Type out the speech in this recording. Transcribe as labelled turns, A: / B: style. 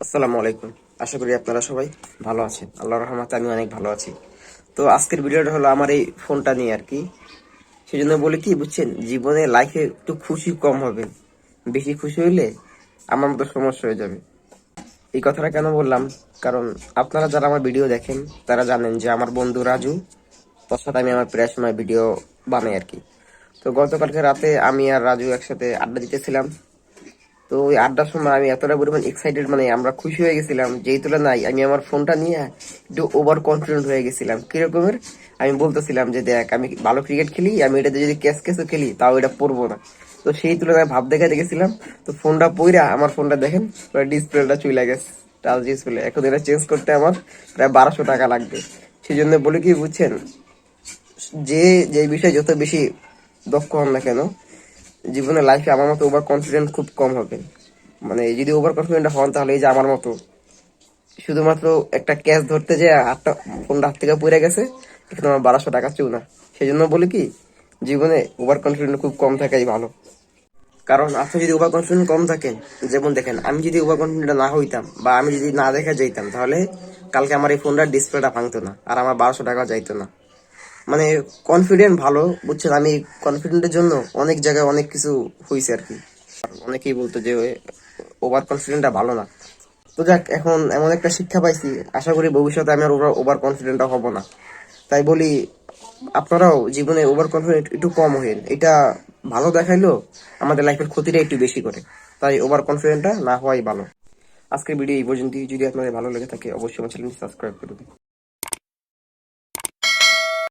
A: আসসালামু আলাইকুম। আশা করি আপনারা সবাই ভালো আছেন। আল্লাহর রহমতে আমি অনেক ভালো আছি। তো আজকের ভিডিওটা হলো আমার এই ফোনটা নিয়ে আর কি। সেই জন্য বলি কি বুঝছেন, জীবনে লাইফে একটু খুশি কম হবে, বেশি খুশি হইলে আমার মতো সমস্যা হয়ে যাবে। এই কথাটা কেন বললাম, কারণ আপনারা যারা আমার ভিডিও দেখেন তারা জানেন যে আমার বন্ধু রাজু, তার সাথে আমি আমার প্রায় সময় ভিডিও বানাই আর কি। তো গতকালকে রাতে আমি আর রাজু একসাথে আড্ডা দিতেছিলাম। তো ওই আড্ডার সময় আমি এতটা পরিমাণ এক্সাইটেড, মানে আমরা খুশি হয়ে গেছিলাম যেই তুলনায় আমি আমার ফোনটা নিয়ে একটু ওভার কনফিডেন্ট হয়ে গেছিলাম। কিরকমের, আমি বলতেছিলাম যে দেখ আমি ভালো ক্রিকেট খেলি, আমি এটাতে যদি ক্যাচ ক্যাচও খেলি তাও এটা পড়বো না। তো সেই তুলনায় ভাব দেখাতে গেছিলাম। তো ফোনটা পইরা আমার ফোনটা দেখেন ডিসপ্লেটা চুইলা গেছে, টাচ ডিসপ্লে। এখন এটা চেঞ্জ করতে আমার প্রায় 1200 টাকা লাগবে। সেই জন্য বলি কি বুঝছেন, যে যে বিষয়ে যত বেশি দক্ষ হন না কেন, জীবনে লাইফে আমার মতো ওভার কনফিডেন্ট খুব কম হবে। মানে যদি ওভার কনফিডেন্ট হন তাহলে এই যে আমার মতো শুধুমাত্র একটা ক্যাচ ধরতে যে হাতটা, ফোনটা হাত থেকে পড়ে গেছে, এখানে আমার 1200 টাকা চুনা। সেই জন্য বলি কি, জীবনে ওভার কনফিডেন্ট খুব কম থাকাই ভালো। কারণ আপনি যদি ওভার কনফিডেন্ট কম থাকেন, যেমন দেখেন আমি যদি ওভার কনফিডেন্ট না হইতাম বা আমি যদি না দেখে যাইতাম, তাহলে কালকে আমার এই ফোনটার ডিসপ্লেটা ভাঙতো না আর আমার 1200 টাকা যাইতো না। মানে কনফিডেন্ট ভালো বুঝছেন, আমি কনফিডেন্টের জন্য অনেক জায়গায় অনেক কিছু হয়েছে আর কি। অনেকেই বলতো যে ওভার কনফিডেন্টটা ভালো না। তো যাক, এখন এমন একটা শিক্ষা পাইছি, আশা করি ভবিষ্যতে আমি আর ওভার কনফিডেন্ট হব না। তাই বলি আপনারাও জীবনে ওভার কনফিডেন্ট একটু কম হইন। এটা ভালো দেখাইলেও আমাদের লাইফের ক্ষতিটা একটু বেশি করে। তাই ওভার কনফিডেন্টটা না হওয়াই ভালো। আজকের ভিডিও এই পর্যন্তই। যদি আপনাদের ভালো লেগে থাকে অবশ্যই আমার চ্যানেলটি সাবস্ক্রাইব করে দিন।